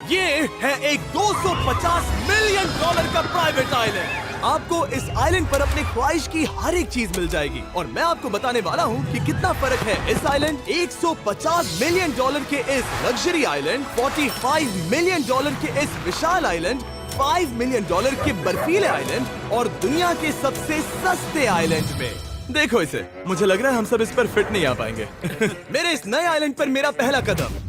ये है एक 250 मिलियन डॉलर का प्राइवेट आइलैंड। आपको इस आइलैंड पर अपने ख्वाहिश की हर एक चीज मिल जाएगी और मैं आपको बताने वाला हूँ कि कितना फर्क है इस आइलैंड 150 मिलियन डॉलर के इस लग्जरी आइलैंड, 45 मिलियन डॉलर के इस विशाल आइलैंड, 5 मिलियन डॉलर के बर्फीले आइलैंड और दुनिया के सबसे सस्ते आइलैंड में। देखो इसे, मुझे लग रहा है हम सब इस पर फिट नहीं आ पाएंगे। मेरे इस नए आइलैंड पर मेरा पहला कदम।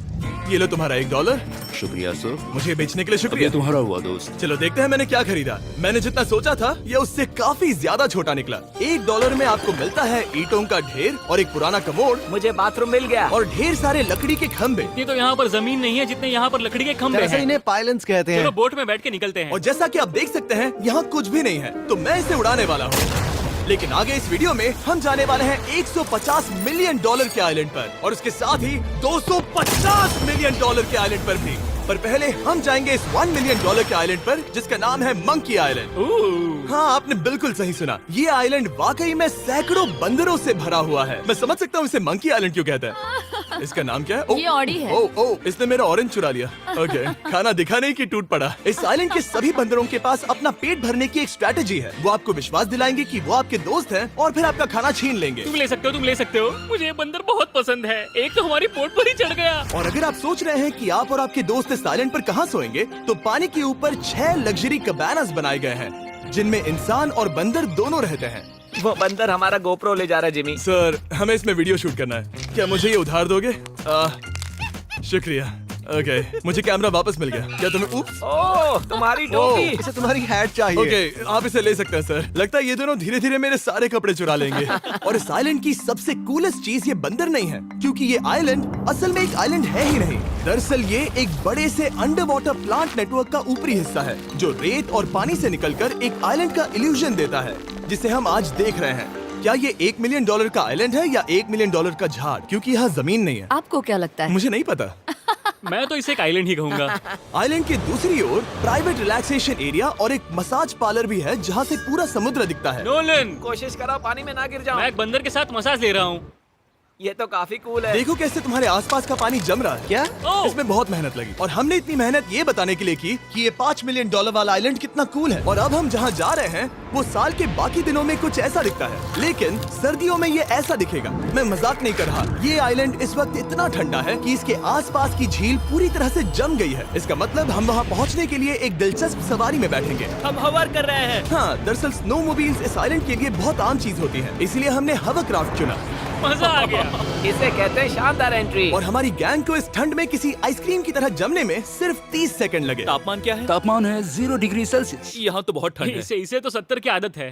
ये लो तुम्हारा $1। शुक्रिया सर। मुझे बेचने के लिए शुक्रिया। ये तुम्हारा हुआ दोस्त। चलो देखते हैं मैंने क्या खरीदा। मैंने जितना सोचा था ये उससे काफी ज्यादा छोटा निकला। $1 में आपको मिलता है ईंटों का ढेर और एक पुराना कमोड। मुझे बाथरूम मिल गया और ढेर सारे लकड़ी के खम्भे। ये तो यहाँ पर जमीन नहीं है जितने यहाँ पर लकड़ी के खंभे दरअसल हैं। इन्हें पायलन्स कहते हैं। चलो बोट में बैठ के निकलते हैं। और जैसा कि आप देख सकते हैं यहाँ कुछ भी नहीं है, तो मैं इसे उड़ाने वाला हूँ। लेकिन आगे इस वीडियो में हम जाने वाले हैं 150 मिलियन डॉलर के आइलैंड पर और उसके साथ ही 250 मिलियन डॉलर के आइलैंड पर भी। पर पहले हम जाएंगे इस 1 मिलियन डॉलर के आइलैंड पर जिसका नाम है मंकी आइलैंड। हाँ, आपने बिल्कुल सही सुना। ये आइलैंड वाकई में सैकड़ों बंदरों से भरा हुआ है। मैं समझ सकता हूँ इसे मंकी आइलैंड क्यों कहते हैं। इसका नाम क्या है? ये ऑडी है। ओ, इसने मेरा ऑरेंज चुरा लिया। ओके, खाना दिखा नहीं कि टूट पड़ा। इस आइलैंड के सभी बंदरों के पास अपना पेट भरने की एक स्ट्रैटेजी है। वो आपको विश्वास दिलाएंगे कि वो आपके दोस्त हैं और फिर आपका खाना छीन लेंगे। तुम ले सकते हो, तुम ले सकते हो। मुझे ये बंदर बहुत पसंद है। एक तो हमारी बोट पर ही चढ़ गया। और अगर आप सोच रहे हैं कि आप और आपके दोस्त इस आइलैंड पर कहाँ सोएंगे, तो पानी के ऊपर 6 लग्जरी कबानास बनाए गए हैं जिनमें इंसान और बंदर दोनों रहते हैं। वो बंदर हमारा गोप्रो ले जा रहा है जिमी। सर, हमें इसमें वीडियो शूट करना है। क्या मुझे ये उधार दोगे? शुक्रिया। ओके, मुझे कैमरा वापस मिल गया। क्या तुम्हें उप्स? ओह, तुम्हारी टोपी। इसे तुम्हारी हैट चाहिए। ओके, आप इसे ले सकते हैं सर। लगता है ये दोनों धीरे धीरे मेरे सारे कपड़े चुरा लेंगे। और इस आइलैंड की सबसे कूलेस्ट चीज ये बंदर नहीं है, क्योंकि ये आइलैंड असल में एक आइलैंड है ही नहीं। दरअसल ये एक बड़े से अंडर वाटर प्लांट नेटवर्क का ऊपरी हिस्सा है जो रेत और पानी से निकलकर एक आइलैंड का इल्यूजन देता है जिसे हम आज देख रहे हैं। क्या ये $1 मिलियन का आइलैंड है या $1 मिलियन का झाड़? क्योंकि यहाँ जमीन नहीं है। आपको क्या लगता है? मुझे नहीं पता। मैं तो इसे एक आइलैंड ही कहूँगा। आइलैंड के दूसरी ओर प्राइवेट रिलैक्सेशन एरिया और एक मसाज पार्लर भी है जहाँ से पूरा समुद्र दिखता है। नोलन, कोशिश करो पानी में ना गिर जाओ। मैं एक बंदर के साथ मसाज ले रहा हूँ। ये तो काफी कूल है। देखो कैसे तुम्हारे आसपास का पानी जम रहा है। क्या? इसमें बहुत मेहनत लगी और हमने इतनी मेहनत ये बताने के लिए की कि ये $5 मिलियन वाला आइलैंड कितना कूल है। और अब हम जहाँ जा रहे हैं वो साल के बाकी दिनों में कुछ ऐसा दिखता है, लेकिन सर्दियों में ये ऐसा दिखेगा। मैं मजाक नहीं कर रहा। ये आइलैंड इस वक्त इतना ठंडा है कि इसके आसपास की झील पूरी तरह से जम गई है। इसका मतलब हम वहाँ पहुँचने के लिए एक दिलचस्प सवारी में बैठेंगे। हम हवर कर रहे हैं। हाँ, दरअसल स्नोमोबाइल्स इस आइलैंड के लिए बहुत आम चीज होती है, इसलिए हमने हवरक्राफ्ट चुना। मजा आ गया। इसे कहते हैं शानदार एंट्री। और हमारी गैंग को इस ठंड में किसी आइसक्रीम की तरह जमने में सिर्फ 30 सेकंड लगे। तापमान क्या है? तापमान है 0 डिग्री सेल्सियस। यहाँ तो बहुत ठंड है। इसे तो 70 की आदत है।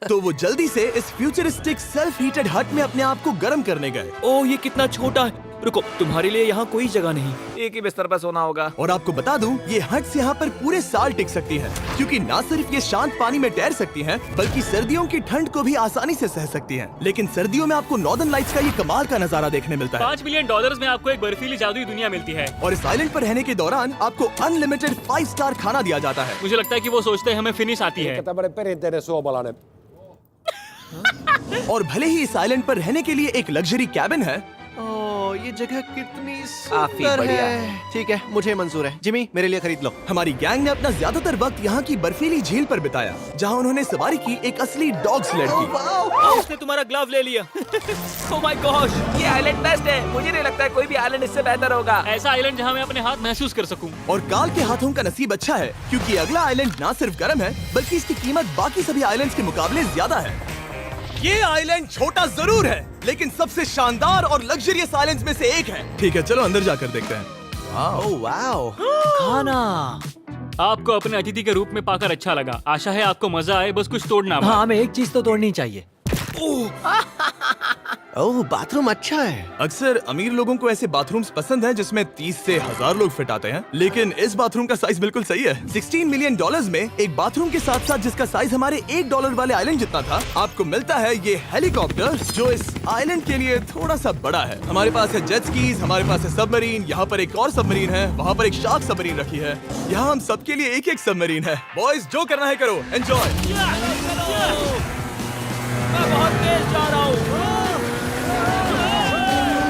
तो वो जल्दी से इस फ्यूचरिस्टिक सेल्फ हीटेड हट में अपने आप को गर्म करने गए। ओह, ये कितना छोटा है। रुको, तुम्हारे लिए यहाँ कोई जगह नहीं। एक ही बिस्तर पर सोना होगा। और आपको बता दूं, ये हट्स यहाँ पर पूरे साल टिक सकती है, क्योंकि न सिर्फ ये शांत पानी में तैर सकती हैं, बल्कि सर्दियों की ठंड को भी आसानी से सह सकती हैं। लेकिन सर्दियों में आपको नॉर्दर्न लाइट्स का ये कमाल का नजारा देखने मिलता है। $5 मिलियन में आपको एक बर्फीली जादुई दुनिया मिलती है। और इस आइलैंड पर रहने के दौरान आपको अनलिमिटेड 5 स्टार खाना दिया जाता है। मुझे लगता है कि वो सोचते हैं हमें फिनिश आती है। tämmöinen perinteinen suomalainen. और भले ही इस आइलैंड पर रहने के लिए एक लग्जरी कैबिन है, ओह, ये जगह कितनी काफी सुंदर बढ़िया है। ठीक है, मुझे मंजूर है। जिमी, मेरे लिए खरीद लो। हमारी गैंग ने अपना ज्यादातर वक्त यहाँ की बर्फीली झील पर बिताया, जहाँ उन्होंने सवारी की एक असली डॉग स्लेड की। उसने तुम्हारा ग्लव ले लिया। ओह माय गॉश, ये आइलैंड बेस्ट है। मुझे नहीं लगता है कोई भी आइलैंड इससे बेहतर होगा। ऐसा आइलैंड जहाँ मैं अपने हाथ महसूस कर सकूं। और काल के हाथों का नसीब अच्छा है, क्योंकि अगला आइलैंड न सिर्फ गर्म है, बल्कि इसकी कीमत बाकी सभी आइलैंड्स के मुकाबले ज्यादा है। ये आइलैंड छोटा जरूर है, लेकिन सबसे शानदार और लग्जरियस आइलैंड्स में से एक है। ठीक है, चलो अंदर जाकर देखते हैं। ओह वाओ, खाना। आपको अपने अतिथि के रूप में पाकर अच्छा लगा। आशा है आपको मजा आए, बस कुछ तोड़ना मत। हाँ, हमें एक चीज तो तोड़नी चाहिए। ओह, बाथरूम अच्छा है। अक्सर अमीर लोगों को ऐसे बाथरूम्स पसंद हैं जिसमें 30 से 1000 लोग फिट आते हैं, लेकिन इस बाथरूम का साइज बिल्कुल सही है। $16 मिलियन में एक बाथरूम के साथ साथ जिसका साइज हमारे $1 वाले आइलैंड जितना था, आपको मिलता है ये हेलीकॉप्टर, जो इस आइलैंड के लिए थोड़ा सा बड़ा है। हमारे पास है जेट स्कीज, हमारे पास है सबमरीन, यहाँ पर एक और सबमरीन है, वहाँ पर एक शार्क सबमरीन रखी है। यहाँ हम सबके लिए एक एक सबमरीन है। बॉयज, जो करना है करो, एंजॉय। मैं बहुत तेज जा रहा हूँ।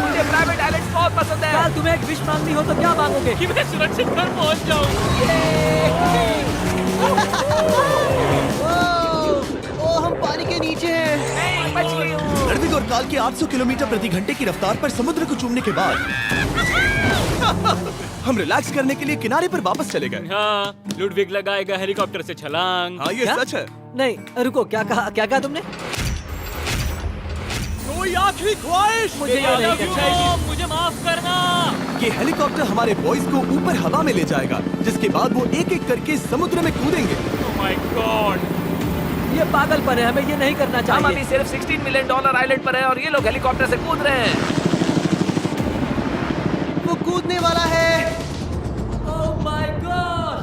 मुझे प्राइवेट आइलैंड बहुत पसंद है। कल तुम्हें एक विश मांगनी हो तो क्या मांगोगे? कि मैं सुरक्षित घर पहुंच जाऊं। ओ, हम पानी के नीचे हैं। नहीं, बच गई हूँ। रणवीर और काल के 800 किलोमीटर प्रति घंटे की रफ्तार पर समुद्र को चूमने के बाद हम रिलैक्स करने के लिए किनारे पर वापस चले गए। हाँ, लुडविग लगाएगा हेलीकॉप्टर से छलांग। हाँ, ये क्या? सच है। नहीं रुको, क्या कहा तुमने? कोई आखिरी ख्वाहिश? मुझे ये नहीं करना चाहिए। मुझे माफ करना। ये हेलीकॉप्टर हमारे बॉयज को ऊपर हवा में ले जाएगा, जिसके बाद वो एक एक करके समुद्र में कूदेंगे। Oh my God! ये पागलपन है, हमें ये नहीं करना हम अभी चाहिए। सिर्फ $16 मिलियन आइलैंड पर है और ये लोग हेलीकॉप्टर से कूद रहे हैं। वो कूदने वाला है। Oh my God!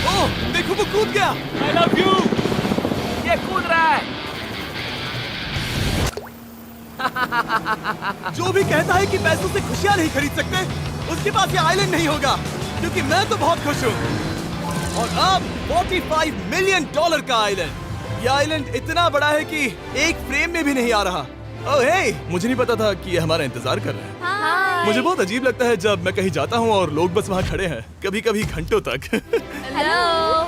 ओह, देखो वो कूद गया। I love you. ये कूद रहा है। जो भी कहता है कि पैसों से खुशियां नहीं खरीद सकते, उसके पास ये आइलैंड नहीं होगा, क्योंकि मैं तो बहुत खुश हूँ। और अब $45 मिलियन का आइलैंड। ये आइलैंड इतना बड़ा है कि एक फ्रेम में भी नहीं आ रहा। ओह हे, मुझे नहीं पता था कि ये हमारा इंतजार कर रहे हैं। मुझे बहुत अजीब लगता है जब मैं कहीं जाता हूँ और लोग बस वहाँ खड़े हैं, कभी कभी घंटों तक। हेलो,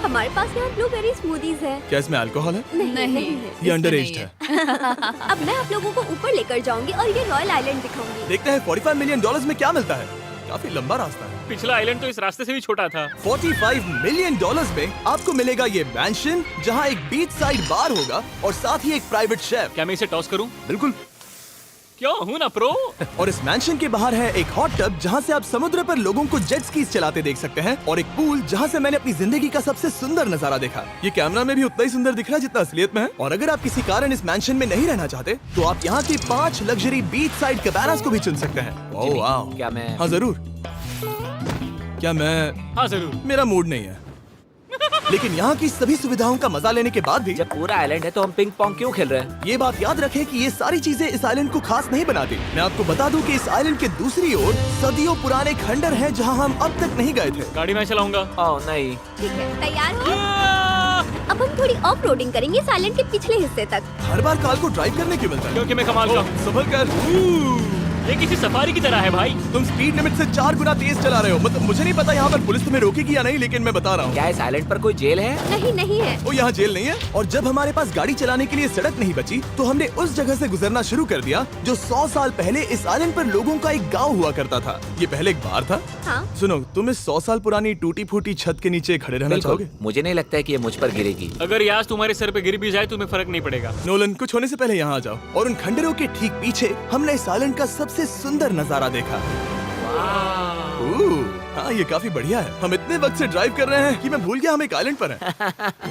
हमारे पास यहाँ ब्लूबेरी स्मूदीज है। क्या इसमें अल्कोहल है? नहीं, ये अंडरएज है। अब मैं आप लोगों को ऊपर लेकर जाऊंगी और ये रॉयल आइलैंड दिखाऊंगी। देखते हैं $45 मिलियन में क्या मिलता है। काफी लंबा रास्ता है। पिछला आइलैंड तो इस रास्ते से भी छोटा था। $45 मिलियन में आपको मिलेगा ये मैंशन, जहाँ एक बीच साइड बार होगा और साथ ही एक प्राइवेट शेफ। क्या मैं इसे टॉस करूं? बिल्कुल। क्यों हूं ना प्रो। और इस मैंशन के बाहर है एक हॉट टब, जहाँ से आप समुद्र पर लोगों को जेट स्कीज चलाते देख सकते हैं, और एक पूल जहाँ से मैंने अपनी जिंदगी का सबसे सुंदर नजारा देखा। ये कैमरा में भी उतना ही सुंदर दिख रहा है जितना असलियत में है। और अगर आप किसी कारण इस मैंशन में नहीं रहना चाहते, तो आप यहाँ की 5 लग्जरी बीच साइड कैबानास को भी चुन सकते हैं। ओह वाह। क्या मैं हाँ जरूर। क्या मैं? हाँ जरूर। मेरा मूड नहीं है। लेकिन यहाँ की सभी सुविधाओं का मजा लेने के बाद भी जब पूरा आइलैंड है तो हम पिंग पोंग क्यों खेल रहे हैं? ये बात याद रखें कि ये सारी चीजें इस आइलैंड को खास नहीं बनाती। मैं आपको बता दूं कि इस आइलैंड के दूसरी ओर सदियों पुराने खंडर हैं, जहां हम अब तक नहीं गए थे। गाड़ी मैं चलाऊंगा। ओह नहीं। ठीक है, तैयार हो? अब हम थोड़ी ऑफ रोडिंग करेंगे इस आइलैंड के पिछले हिस्से तक। हर बार कार को ड्राइव करने क्यों मिलता है? क्योंकि मैं कमाल का ओह, हूं। संभल कर। ये किसी सफारी की तरह है भाई। तुम स्पीड लिमिट से 4 गुना तेज चला रहे हो। मतलब मुझे नहीं पता यहाँ पर पुलिस तुम्हें रोकेगी या नहीं, लेकिन मैं बता रहा हूँ। क्या इस आइलैंड पर कोई जेल है? नहीं, नहीं है। वो यहाँ जेल नहीं है। और जब हमारे पास गाड़ी चलाने के लिए सड़क नहीं बची, तो हमने उस जगह से गुजरना शुरू कर दिया जो 100 साल पहले इस आइलैंड पर लोगों का एक गाँव हुआ करता था। ये पहले एक बार था। हाँ। सुनो, तुम इस 100 साल पुरानी टूटी फूटी छत के नीचे खड़े रहना बिल्कुल। चाहोगे? मुझे नहीं लगता है कि ये मुझ पर गिरेगी। अगर ये आज तुम्हारे सर पे गिर भी जाए तुम्हें फर्क नहीं पड़ेगा। नोलन, कुछ होने से पहले यहाँ आ जाओ। और उन खंडरों के ठीक पीछे हमने इस आइलैंड का सबसे सुंदर नजारा देखा। हाँ, ये काफी बढ़िया है। हम इतने वक्त से ड्राइव कर रहे हैं कि मैं भूल गया हम एक आइलैंड पर हैं।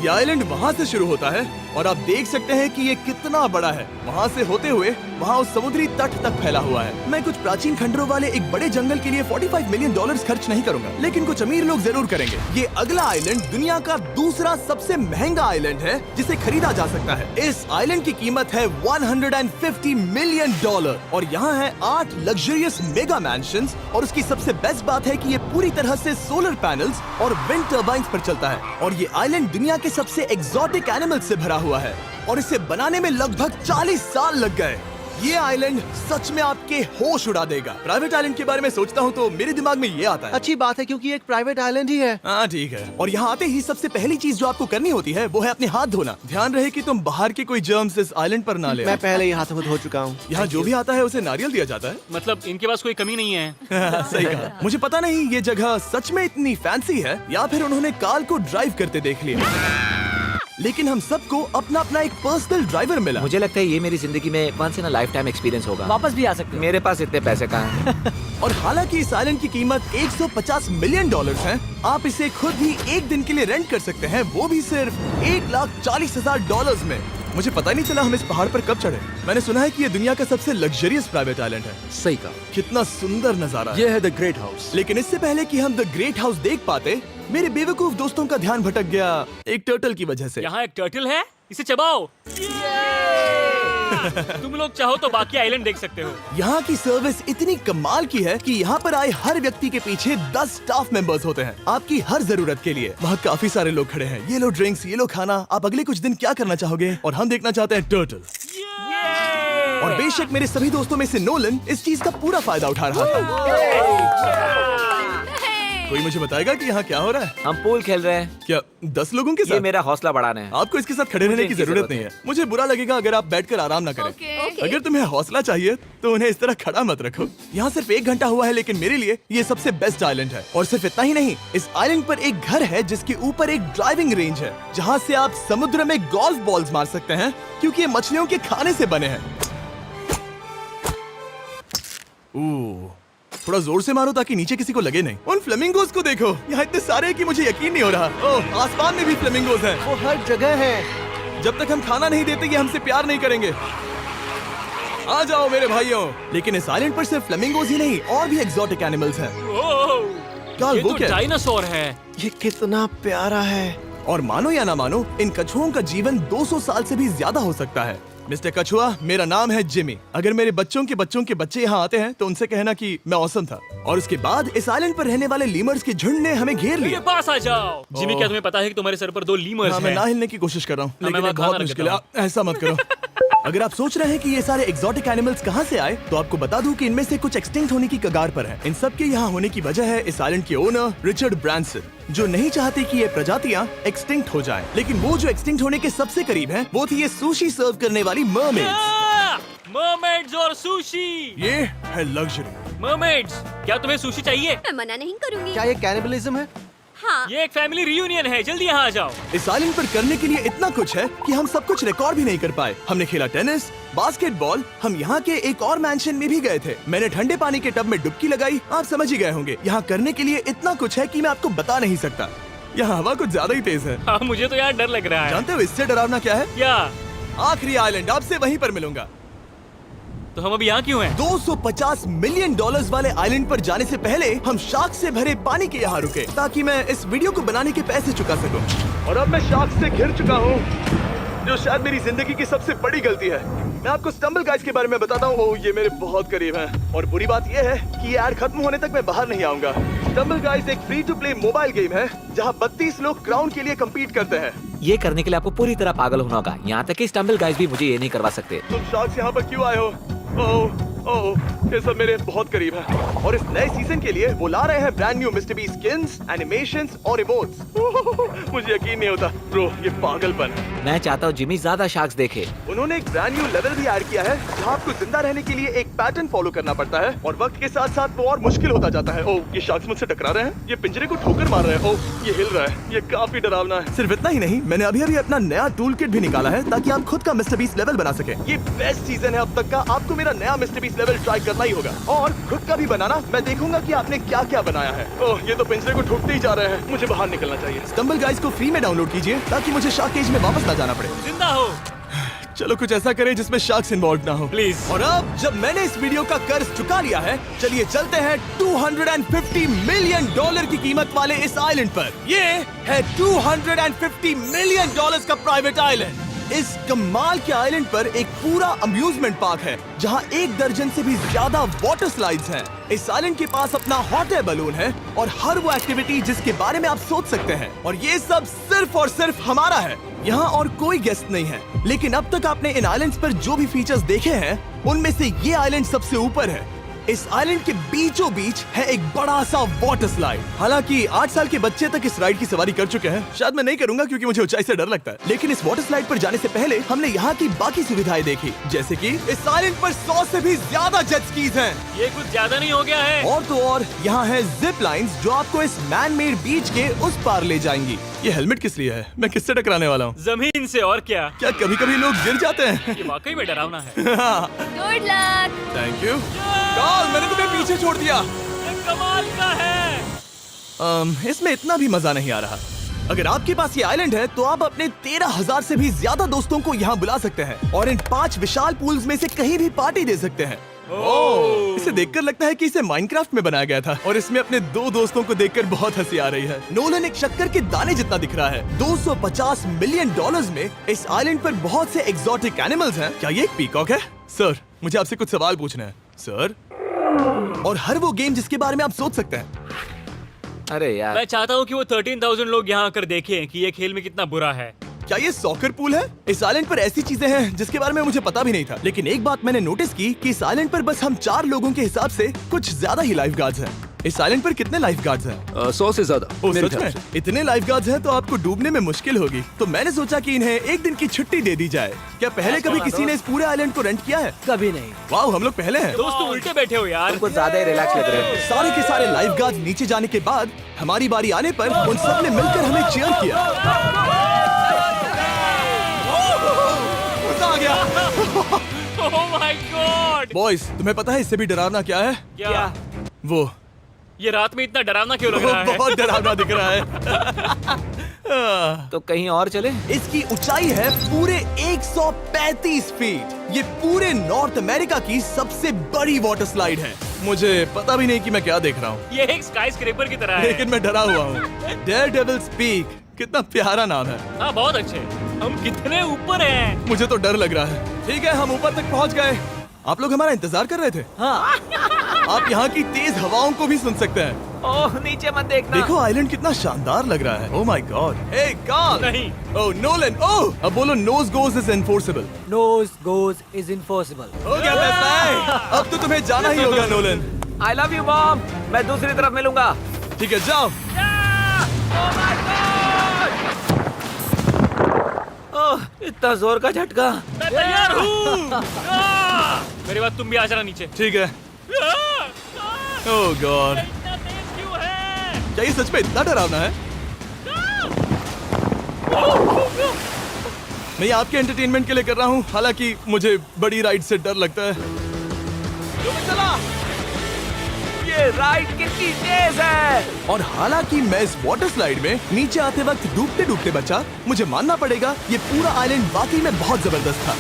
ये आइलैंड वहाँ से शुरू होता है और आप देख सकते हैं कि ये कितना बड़ा है। वहाँ से होते हुए वहाँ उस समुद्री तट तक फैला हुआ है। मैं कुछ प्राचीन खंडरों वाले एक बड़े जंगल के लिए $45 मिलियन खर्च नहीं करूंगा, लेकिन कुछ अमीर लोग जरूर करेंगे। ये अगला आइलैंड दुनिया का दूसरा सबसे महंगा आइलैंड है जिसे खरीदा जा सकता है। इस आइलैंड की कीमत है $150 मिलियन और यहाँ है 8 लग्जरियस मेगा मैंशंस। और उसकी सबसे बेस्ट बात है कि ये पूरी तरह से सोलर पैनल्स और विंड टर्बाइन्स पर चलता है। और ये आइलैंड दुनिया के सबसे एक्सोटिक एनिमल्स से भरा हुआ है और इसे बनाने में लगभग 40 साल लग गए। ये आइलैंड सच में आपके होश उड़ा देगा। प्राइवेट आइलैंड के बारे में सोचता हूँ तो मेरे दिमाग में ये आता है। अच्छी बात है, क्योंकि एक प्राइवेट आइलैंड ही है। हाँ ठीक है। और यहाँ आते ही सबसे पहली चीज जो आपको करनी होती है वो है अपने हाथ धोना। ध्यान रहे कि तुम बाहर के कोई जर्म्स इस आइलैंड पर ना ले। मैं पहले ही हाथों धो चुका हूँ। यहाँ जो भी आता है उसे नारियल दिया जाता है। मतलब इनके पास कोई कमी नहीं है। सही कहा। मुझे पता नहीं ये जगह सच में इतनी फैंसी है या फिर उन्होंने कार को ड्राइव करते देख लिया, लेकिन हम सबको अपना अपना एक पर्सनल ड्राइवर मिला। मुझे लगता है ये मेरी जिंदगी में once in a lifetime experience होगा। वापस भी आ सकते हो। मेरे पास इतने पैसे कहाँ हैं? और हालांकि इस आइलैंड की कीमत $150 मिलियन है, आप इसे खुद भी एक दिन के लिए रेंट कर सकते हैं, वो भी सिर्फ $1,40,000 में। मुझे पता ही नहीं चला हम इस पहाड़ पर कब चढ़े। मैंने सुना है कि ये दुनिया का सबसे लग्जरियस प्राइवेट आइलैंड है। सही कहा। कितना सुंदर नजारा है। ये है द ग्रेट हाउस। लेकिन इससे पहले कि हम द ग्रेट हाउस देख पाते, मेरे बेवकूफ दोस्तों का ध्यान भटक गया एक टर्टल की वजह से। यहाँ एक टर्टल है, इसे चबाओ। तुम लोग चाहो तो बाकी आइलैंड देख सकते हो। यहाँ की सर्विस इतनी कमाल की है कि यहाँ पर आए हर व्यक्ति के पीछे 10 स्टाफ मेंबर्स होते हैं आपकी हर जरूरत के लिए। वहाँ काफी सारे लोग खड़े हैं। ये लो ड्रिंक्स, ये लो खाना। आप अगले कुछ दिन क्या करना चाहोगे? और हम देखना चाहते हैं टर्टल। और बेशक मेरे सभी दोस्तों में से नोलन इस चीज का पूरा फायदा उठा रहा था। कोई मुझे बताएगा कि यहाँ क्या हो रहा है? हम पूल खेल रहे हैं। क्या 10 लोगों के ये साथ? मेरा हौसला बढ़ाना है। आपको इसके साथ खड़े रहने की इनकी जरूरत नहीं है। मुझे बुरा लगेगा अगर आप बैठकर आराम ना करें। अगर तुम्हें हौसला चाहिए तो उन्हें इस तरह खड़ा मत रखो। यहाँ सिर्फ 1 घंटा हुआ है, लेकिन मेरे लिए ये सबसे बेस्ट आइलैंड है। और सिर्फ इतना ही नहीं, इस आइलैंड पर एक घर है जिसके ऊपर एक ड्राइविंग रेंज है, जहाँ से आप समुद्र में गोल्फ बॉल्स मार सकते हैं, क्योंकि ये मछलियों के खाने से बने हैं। थोड़ा जोर से मारो ताकि नीचे किसी को लगे नहीं। उन फ्लेमिंगोज को देखो, यहाँ इतने सारे हैं कि मुझे यकीन नहीं हो रहा। ओह, आसमान में भी फ्लेमिंगोज हैं। वो हर जगह है। जब तक हम खाना नहीं देते ये हमसे प्यार नहीं करेंगे। आ जाओ मेरे भाइयों। लेकिन इस आइलैंड पर सिर्फ फ्लेमिंगोज ही नहीं, और भी एक्सोटिक एनिमल्स हैं। क्या ये वो तो क्या है? डायनासोर है। ये कितना प्यारा है। और मानो या ना मानो, इन कछुओं का जीवन 200 साल से भी ज्यादा हो सकता है। मिस्टर कछुआ, मेरा नाम है जिमी। अगर मेरे बच्चों के बच्चे यहाँ आते हैं तो उनसे कहना कि मैं औसम था। और उसके बाद इस आइलैंड पर रहने वाले लीमर्स के झुंड ने हमें घेर मेरे लिया। पास आ जाओ। जिमी, क्या तुम्हें पता है कि तुम्हारे सर पर 2 लीमर्स हाँ, मैं हैं? ना हिलने की कोशिश कर रहा हूँ, मैं लेकिन वहाँ ये बहुत खाना मुश्किल है। रखता ऐसा मत करो। अगर आप सोच रहे हैं कि ये सारे एक्सोटिक एनिमल्स कहाँ से आए, तो आपको बता दूं कि इनमें से कुछ एक्सटिंक्ट होने की कगार पर हैं। इन सब के यहाँ होने की वजह है इस आइलैंड के ओनर रिचर्ड ब्रांसन, जो नहीं चाहते कि ये प्रजातियां एक्सटिंक्ट हो जाएं। लेकिन वो जो एक्सटिंक्ट होने के सबसे करीब हैं, वो थी ये सुशी सर्व करने वाली मरमेड्स। मरमेड्स और सुशी। ये है लग्जरी। मरमेड्स, क्या तुम्हें सुशी चाहिए? मैं मना नहीं करूंगी। क्या ये कैनिबलिज्म है? हाँ। ये एक फैमिली रियूनियन है, जल्दी यहाँ आ जाओ। इस आइलैंड पर करने के लिए इतना कुछ है कि हम सब कुछ रिकॉर्ड भी नहीं कर पाए। हमने खेला टेनिस, बास्केटबॉल, हम यहाँ के एक और मैंशन में भी गए थे। मैंने ठंडे पानी के टब में डुबकी लगाई। आप समझ ही गए होंगे, यहाँ करने के लिए इतना कुछ है कि मैं आपको बता नहीं सकता। यहाँ हवा कुछ ज्यादा ही तेज है। हाँ, मुझे तो यार डर लग रहा है। जानते हो इससे डरावना क्या है? क्या? आखिरी आइलैंड, आपसे वहीं पर मिलूंगा। तो हम अभी यहाँ क्यों हैं? 250 मिलियन डॉलर्स वाले आइलैंड पर जाने से पहले हम शार्क से भरे पानी के यहाँ रुके, ताकि मैं इस वीडियो को बनाने के पैसे चुका सकूं। और अब मैं शार्क से घिर चुका हूँ, जो शायद मेरी जिंदगी की सबसे बड़ी गलती है। मैं आपको स्टम्बल गाइज के बारे में बताता हूँ। ये मेरे बहुत करीब हैं। और बुरी बात यह है कि ये ऐड खत्म होने तक मैं बाहर नहीं आऊंगा। स्टम्बल गाइज एक free to play mobile game है, जहाँ 32 लोग क्राउन के लिए कम्पीट करते हैं। ये करने के लिए आपको पूरी तरह पागल होना होगा। यहाँ तक कि स्टम्बल गाइस भी मुझे ये नहीं करवा सकते। तुम शार्क्स यहाँ पर क्यों आए हो? ओह, ये सब मेरे बहुत करीब है। और इस नए सीजन के लिए वो ला रहे हैं brand new mister beast skins, animations और इमोट्स। मुझे यकीन नहीं होता ब्रो, ये पागलपन। मैं चाहता हूँ जिमी ज्यादा शार्क्स देखे। उन्होंने एक ब्रांड न्यू लेवल भी ऐड किया है, जहाँ आपको जिंदा रहने के लिए एक पैटर्न फॉलो करना पड़ता है, और वक्त के साथ साथ वो और मुश्किल होता जाता है। ओह, ये शार्क्स मुझसे टकरा रहे हैं, ये पिंजरे को ठोकर मार रहे हैं। ओह, ये हिल रहा है, ये काफी डरावना है। सिर्फ इतना ही नहीं, मैंने अभी अपना नया टूल किट भी निकाला है, ताकि आप खुद का मिस्टर बीस्ट लेवल बना सके। ये बेस्ट सीजन है अब तक का। आपको मेरा नया मिस्टर बीस्ट लेवल ट्राई करना ही होगा, और खुद का भी बनाना। मैं देखूंगा कि आपने क्या क्या बनाया है। ओह, ये तो पिंजरे को ठोकते ही जा रहे हैं। मुझे बाहर निकलना चाहिए। स्टम्बल गाइज को फ्री में डाउनलोड कीजिए, ताकि मुझे शार्क केज में वापस ना जाना पड़े। जिंदा हो। चलो कुछ ऐसा करें जिसमें शार्क्स इन्वॉल्व ना हो, प्लीज। और अब जब मैंने इस वीडियो का कर्ज चुका लिया है, चलिए चलते हैं 250 मिलियन डॉलर की कीमत वाले इस आइलैंड पर। ये है 250 मिलियन डॉलर्स का प्राइवेट आइलैंड। इस कमाल के आइलैंड पर एक पूरा अम्यूजमेंट पार्क है, जहां 1 दर्जन से भी ज्यादा वाटर स्लाइड्स हैं। इस आइलैंड के पास अपना हॉट एयर बलून है, और हर वो एक्टिविटी जिसके बारे में आप सोच सकते हैं। और ये सब सिर्फ और सिर्फ हमारा है। यहाँ और कोई गेस्ट नहीं है। लेकिन अब तक आपने इन आइलैंड्स पर जो भी फीचर्स देखे हैं, उनमें से ये आइलैंड सबसे ऊपर है। इस आइलैंड के बीचों बीच है एक बड़ा सा वाटर स्लाइड। हालांकि 8 साल के बच्चे तक इस राइड की सवारी कर चुके हैं। शायद मैं नहीं करूंगा क्योंकि मुझे ऊंचाई से डर लगता है। लेकिन इस वाटर स्लाइड पर जाने से पहले हमने यहाँ की बाकी सुविधाएं देखी, जैसे कि इस आइलैंड पर 100 से भी ज्यादा जेट स्कीज हैं। ये कुछ ज्यादा नहीं हो गया है? और तो और यहाँ है जिप लाइन्स, जो आपको इस मैन मेड बीच के उस पार ले जाएंगी। ये हेलमेट किस लिए है? मैं किससे टकराने वाला हूँ? जमीन से, और क्या? क्या कभी कभी लोग गिर जाते हैं? ये वाकई में डरावना है। Good luck. Thank you. Carl, मैंने तुम्हें पीछे छोड़ दिया। ये कमाल का है। इसमें इतना भी मजा नहीं आ रहा। अगर आपके पास ये आइलैंड है, तो आप अपने 13,000 से भी ज्यादा दोस्तों को यहाँ बुला सकते हैं, और इन 5 विशाल पूल्स में से कहीं भी पार्टी दे सकते हैं। ओह, इसे देखकर लगता है कि इसे माइनक्राफ्ट में बनाया गया था, और इसमें अपने 2 दोस्तों को देखकर बहुत हंसी आ रही है। नोलन एक शक्कर के दाने जितना दिख रहा है। 250 मिलियन डॉलर्स में इस आइलैंड पर बहुत से एक्सोटिक एनिमल्स हैं। क्या ये एक पीकॉक है? सर, मुझे आपसे कुछ सवाल पूछना है सर। और हर वो गेम जिसके बारे में आप सोच सकते हैं। अरे यार, मैं चाहता हूँ कि वो 13,000 लोग यहाँ आकर देखें कि ये खेल में कितना बुरा है। क्या ये सॉकर पूल है? इस आइलैंड पर ऐसी चीजें हैं जिसके बारे में मुझे पता भी नहीं था। लेकिन एक बात मैंने नोटिस की कि इस आइलैंड पर बस हम 4 लोगों के हिसाब से कुछ ज्यादा ही लाइफ गार्ड्स हैं। इस आइलैंड पर कितने लाइफ गार्ड्स हैं? 100 से ज्यादा ओ, मेरे सच ख्याल में? से। इतने लाइफ गार्ड्स हैं तो आपको डूबने में मुश्किल होगी। तो मैंने सोचा कि इन्हें एक दिन की छुट्टी दे दी जाए। क्या पहले कभी किसी ने इस पूरे आइलैंड को रेंट किया है? कभी नहीं। वाह, हम लोग पहले हैं। दोस्त तुम उल्टे बैठे हो यार। कुछ ज्यादा ही रिलैक्स लग रहे हो। सारे के सारे लाइफ गार्ड्स नीचे जाने के बाद हमारी बारी आने पर उन सब ने मिलकर हमें चीयर किया। मजा आ गया। ओह माय गॉड। बॉयज, तुम्हें पता है इससे भी डरावना क्या है? क्या? वो ये रात में इतना डरावना क्यों लग रहा है? बहुत डरावना दिख रहा है। तो कहीं और चले? इसकी ऊंचाई है पूरे 135 फीट। ये पूरे नॉर्थ अमेरिका की सबसे बड़ी वाटर स्लाइड है। मुझे पता भी नहीं कि मैं क्या देख रहा हूँ, ये एक स्काई स्क्रेपर की तरह है। लेकिन मैं डरा हुआ हूँ। डेयरडेविल्स पीक, कितना प्यारा नाम है। हाँ बहुत अच्छे। हम कितने ऊपर हैं। मुझे तो डर लग रहा है। ठीक है, हम ऊपर तक पहुँच गए। आप लोग हमारा इंतजार कर रहे थे। हाँ, आप यहाँ की तेज हवाओं को भी सुन सकते हैं। ओह नीचे मत देखना। देखो आइलैंड कितना शानदार लग रहा है। Oh my god. Hey Carl. नहीं। Oh Nolan. ओह, अब बोलो nose goes is enforceable. Nose goes is impossible. हो गया फैसला। अब तो तुम्हें जाना ही होगा Nolan. I love you mom. मैं दूसरी तरफ मिलूंगा। ठीक है, जाओ। ओह इतना जोर का झटका। मैं तैयार हूँ। मेरे बाद तुम भी आ जाना नीचे। ठीक है। ओह गॉड, इतना तेज क्यों है? क्या ये सच में इतना डरावना है? मैं ये आपके एंटरटेनमेंट के लिए कर रहा हूँ, हालांकि मुझे बड़ी राइड से डर लगता है। चला। ये राइड कितनी तेज है। और हालांकि मैं इस वाटर स्लाइड में नीचे आते वक्त डूबते डूबते बचा, मुझे मानना पड़ेगा ये पूरा आइलैंड वाकई में बहुत जबरदस्त था।